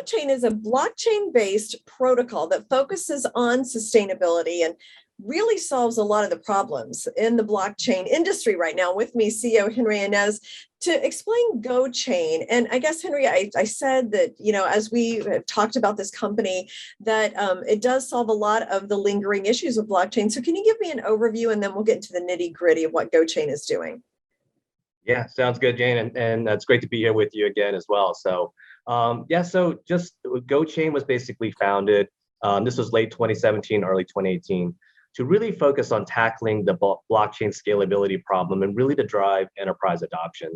GoChain is a blockchain-based protocol that focuses on sustainability and really solves a lot of the problems in the blockchain industry right now. With me, CEO Henry Inez, to explain GoChain. And I guess, Henry, I said that, as we have talked about this company, that it does solve a lot of the lingering issues with blockchain. So can you give me an overview, and then we'll get into the nitty-gritty of what GoChain is doing? Yeah, sounds good, Jane. And it's great to be here with you again as well. So so just GoChain was basically founded, this was late 2017, early 2018, to really focus on tackling the blockchain scalability problem and really to drive enterprise adoption.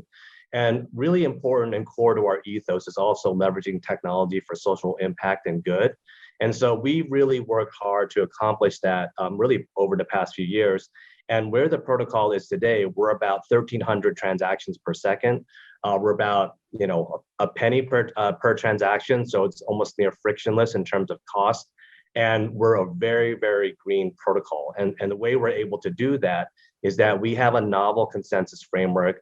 And really important and core to our ethos is also leveraging technology for social impact and good. And so we really worked hard to accomplish that really over the past few years. And where the protocol is today, we're about 1,300 transactions per second. We're about a penny per transaction, so it's almost near frictionless in terms of cost. And we're a very, very green protocol. And the way we're able to do that is that we have a novel consensus framework,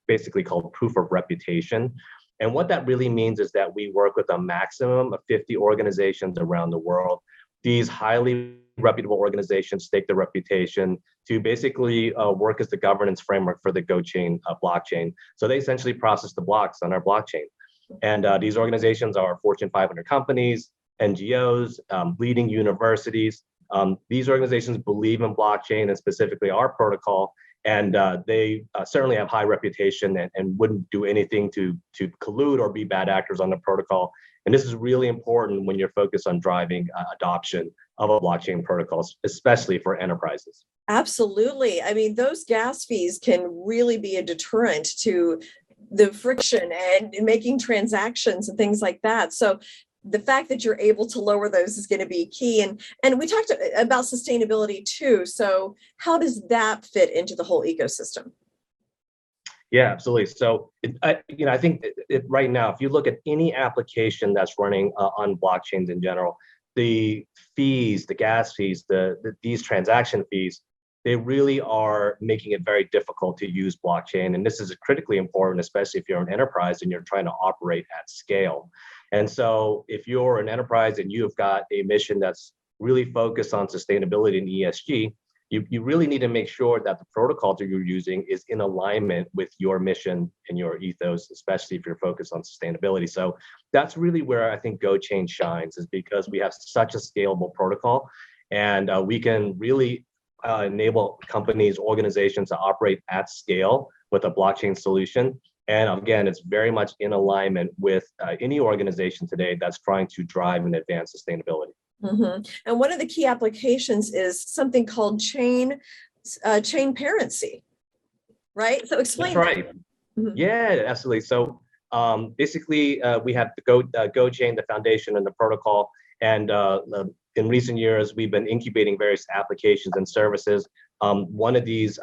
basically called proof of reputation. And what that really means is that we work with a maximum of 50 organizations around the world. These highly reputable organizations stake their reputation to basically work as the governance framework for the GoChain blockchain. So they essentially process the blocks on our blockchain. And these organizations are Fortune 500 companies, NGOs, leading universities. These organizations believe in blockchain and specifically our protocol, and they certainly have high reputation and wouldn't do anything to collude or be bad actors on the protocol. And this is really important when you're focused on driving adoption of a blockchain protocol, especially for enterprises. Absolutely. I mean, those gas fees can really be a deterrent to the friction and making transactions and things like that. So the fact that you're able to lower those is going to be key. And we talked about sustainability too. So how does that fit into the whole ecosystem? Yeah, absolutely. So, I think right now, if you look at any application that's running on blockchains in general, the fees, the gas fees, these transaction fees, they really are making it very difficult to use blockchain. And this is critically important, especially if you're an enterprise and you're trying to operate at scale. And so if you're an enterprise and you've got a mission that's really focused on sustainability and ESG, you really need to make sure that the protocol that you're using is in alignment with your mission and your ethos, especially if you're focused on sustainability. So that's really where I think GoChain shines, is because we have such a scalable protocol, and we can really enable companies, organizations to operate at scale with a blockchain solution. And again, it's very much in alignment with any organization today that's trying to drive and advance sustainability. Mm-hmm. And one of the key applications is something called chain parency, right? So explain. That's right. Mm-hmm. Yeah, absolutely. So basically, we have the GoChain, the foundation, and the protocol. And in recent years, we've been incubating various applications and services. One of these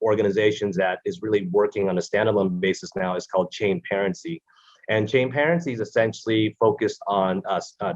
organizations that is really working on a standalone basis now is called Chain Parency. And Chain Parency is essentially focused on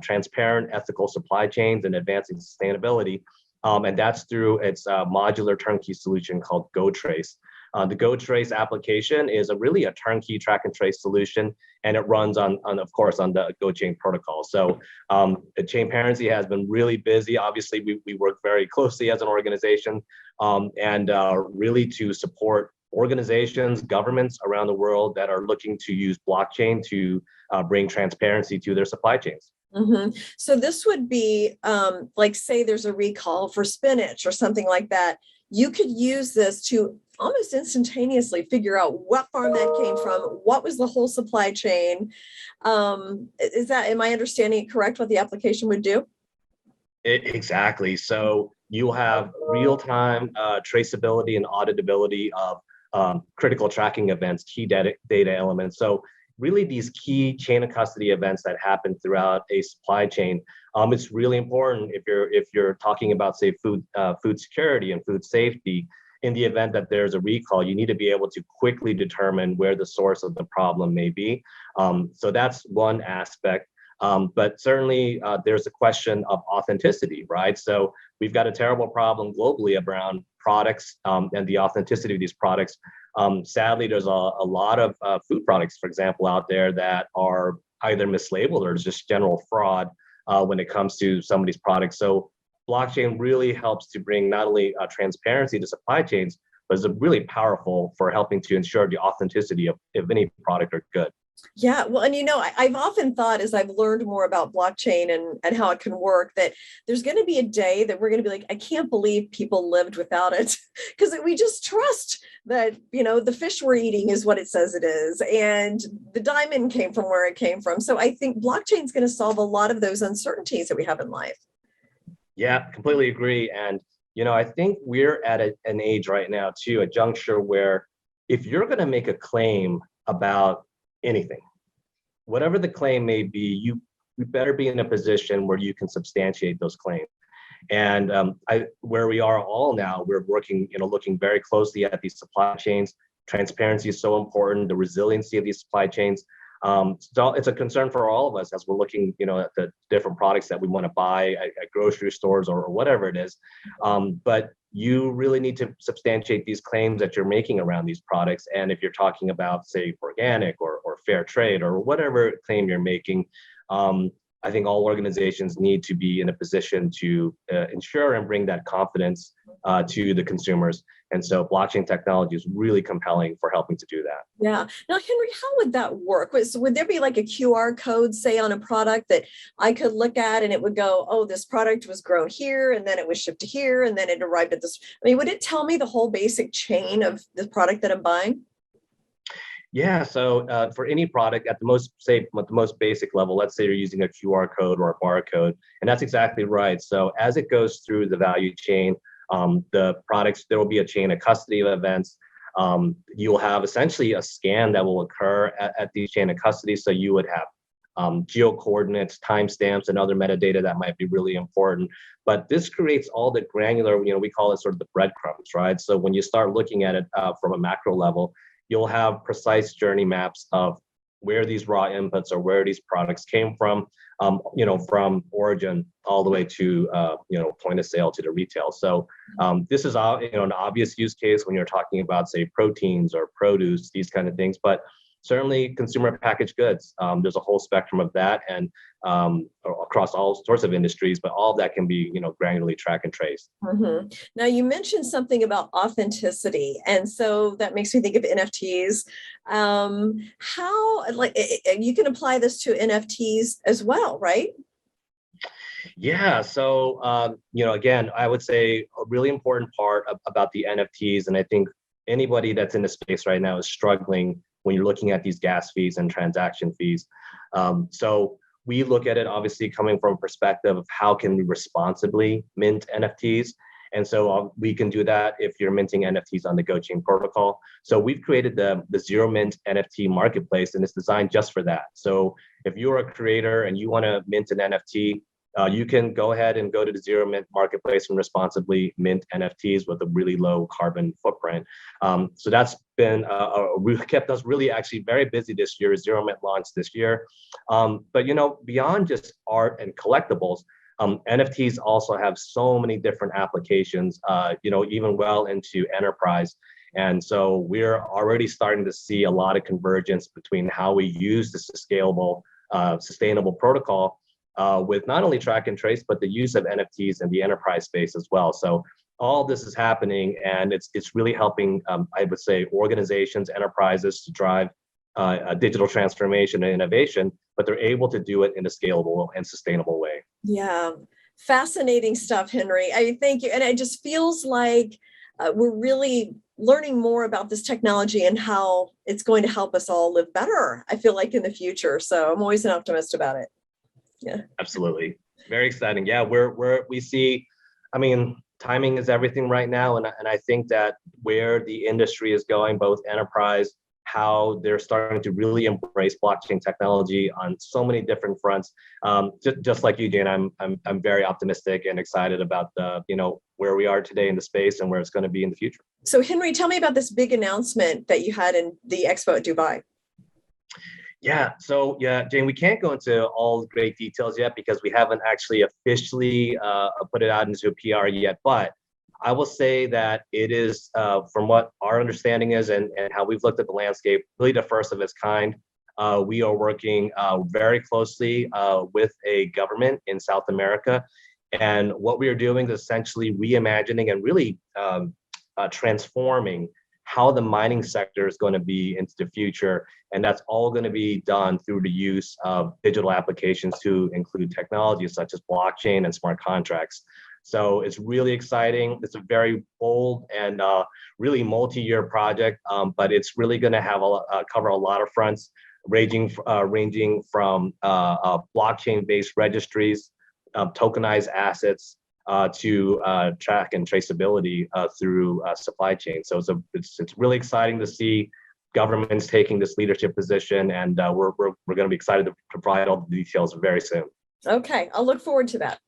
transparent, ethical supply chains and advancing sustainability. And that's through its modular turnkey solution called GoTrace. The GoTrace application is really a turnkey track and trace solution, and it runs of course, on the GoChain protocol. So the Chain Parency has been really busy. Obviously, we work very closely as an organization and really to support organizations, governments around the world that are looking to use blockchain to bring transparency to their supply chains. Mm-hmm. So this would be like, say there's a recall for spinach or something like that. You could use this to almost instantaneously figure out what farm that came from, what was the whole supply chain. Am I understanding it correct, what the application would do? Exactly. So you have real-time traceability and auditability of critical tracking events, key data elements. So really these key chain of custody events that happen throughout a supply chain. It's really important if you're talking about, say, food security and food safety. In the event that there's a recall, you need to be able to quickly determine where the source of the problem may be. So that's one aspect. But certainly there's a question of authenticity, right? So we've got a terrible problem globally around products and the authenticity of these products. Sadly, there's a lot of food products, for example, out there that are either mislabeled or just general fraud when it comes to some of these products. So blockchain really helps to bring not only transparency to supply chains, but is really powerful for helping to ensure the authenticity of any product or good. Yeah, well, and I've often thought as I've learned more about blockchain and how it can work, that there's going to be a day that we're going to be like, I can't believe people lived without it, because we just trust that, the fish we're eating is what it says it is, and the diamond came from where it came from. So I think blockchain is going to solve a lot of those uncertainties that we have in life. Yeah, completely agree. And, I think we're at an age right now too, a juncture where if you're going to make a claim about anything, whatever the claim may be, you better be in a position where you can substantiate those claims. And where we are all now, we're working, looking very closely at these supply chains. Transparency is so important, the resiliency of these supply chains. So it's a concern for all of us as we're looking, at the different products that we want to buy at grocery stores or whatever it is. But you really need to substantiate these claims that you're making around these products. And if you're talking about, say, organic or fair trade or whatever claim you're making, I think all organizations need to be in a position to ensure and bring that confidence to the consumers. And so blockchain technology is really compelling for helping to do that. Yeah. Now, Henry, how would that work? Would there be like a QR code, say, on a product that I could look at and it would go, oh, this product was grown here, and then it was shipped to here, and then it arrived at this? I mean, would it tell me the whole basic chain of the product that I'm buying? Yeah, so for any product at the most basic level, let's say you're using a QR code or a barcode, and that's exactly right. So as it goes through the value chain, the products, there will be a chain of custody of events. You'll have essentially a scan that will occur at the chain of custody. So you would have geo coordinates, timestamps, and other metadata that might be really important. But this creates all the granular, we call it sort of the breadcrumbs, right? So when you start looking at it from a macro level, you'll have precise journey maps of where these raw inputs or where these products came from, from origin all the way to, point of sale to the retail. So this is, an obvious use case when you're talking about, say, proteins or produce, these kind of things. But certainly consumer packaged goods, there's a whole spectrum of that, and across all sorts of industries, but all of that can be, granularly track and trace. Mm-hmm. Now, you mentioned something about authenticity, and so that makes me think of NFTs. How, you can apply this to NFTs as well, right? Yeah. So, again, I would say a really important part about the NFTs, and I think anybody that's in the space right now is struggling when you're looking at these gas fees and transaction fees. So we look at it obviously coming from a perspective of how can we responsibly mint NFTs. And so we can do that if you're minting NFTs on the GoChain protocol. So we've created the Zero Mint NFT marketplace, and it's designed just for that. So if you're a creator and you want to mint an NFT, you can go ahead and go to the Zero Mint marketplace and responsibly mint NFTs with a really low carbon footprint. So that's been kept us really actually very busy this year. Zero Mint launched this year, but beyond just art and collectibles, NFTs also have so many different applications. Even well into enterprise. And so we're already starting to see a lot of convergence between how we use this scalable, sustainable protocol with not only track and trace, but the use of NFTs in the enterprise space as well. So all this is happening, and it's really helping, I would say, organizations, enterprises to drive a digital transformation and innovation, but they're able to do it in a scalable and sustainable way. Yeah, fascinating stuff, Henry. I thank you. And it just feels like we're really learning more about this technology and how it's going to help us all live better, I feel like, in the future. So I'm always an optimist about it. Yeah, absolutely. Very exciting. Yeah, we see, timing is everything right now. And I think that where the industry is going, both enterprise, how they're starting to really embrace blockchain technology on so many different fronts. Just like you, Jane, I'm very optimistic and excited about where we are today in the space and where it's going to be in the future. So Henry, tell me about this big announcement that you had in the expo at Dubai. Yeah, so Jane, we can't go into all great details yet because we haven't actually officially put it out into a PR yet. But I will say that it is, from what our understanding is and how we've looked at the landscape, really the first of its kind. we are working very closely with a government in South America. And what we are doing is essentially reimagining and really transforming how the mining sector is going to be into the future. And that's all going to be done through the use of digital applications to include technologies such as blockchain and smart contracts. So it's really exciting. It's a very bold and really multi-year project, but it's really going to have cover a lot of fronts, ranging from blockchain-based registries, tokenized assets, to track and traceability through supply chain. So it's really exciting to see governments taking this leadership position, and we're going to be excited to provide all the details very soon. Okay, I'll look forward to that.